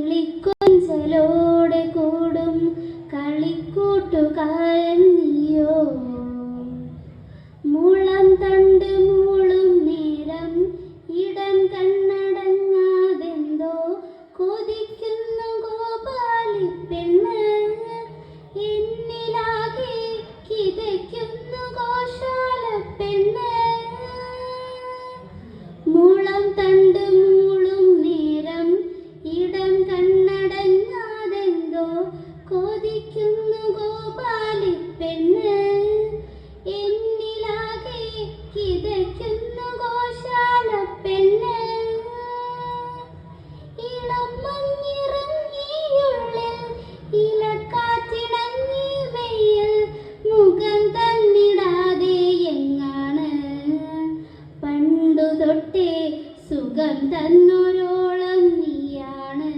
കിളിക്കൊഞ്ചലോടെ കൂടും കളിക്കൂട്ടുകാരൻ നീയോ. മുളം തണ്ട് മൂളും നേരം ഇടം കണ്ണടങ്ങാതെന്തോ കൊതിക്കുന്നു ഗോപാലിപ്പെണ്ണ്. എന്നിലാകെ കിതയ്ക്കുന്നു ഗോശാലപ്പെണ്ണ്. മുളം തണ്ട് മൂളും നേരം ഇടം കണ്ണടങ്ങാതെന്തോ കൊതിക്കുന്നു ഗോപാലിപ്പെണ്ണ്. എന്നിലാകെ കിതയ്ക്കുന്നു ഗോശാലപ്പെണ്ണ്. ഇളം മഞ്ഞിറങ്ങിയുള്ളിൽ ഇലക്കാറ്റിണങ്ങി വെയിൽ മുഖം തന്നിടാതെ എങ്ങാണ്. പണ്ടു തൊട്ടേ സുഖം തന്നൊരോളം നീയാണ്.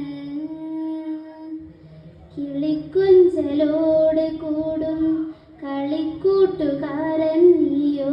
കിളിക്കുഞ്ചലോടെ കൂടും കളിക്കൂട്ടുകാരൻ നീയോ.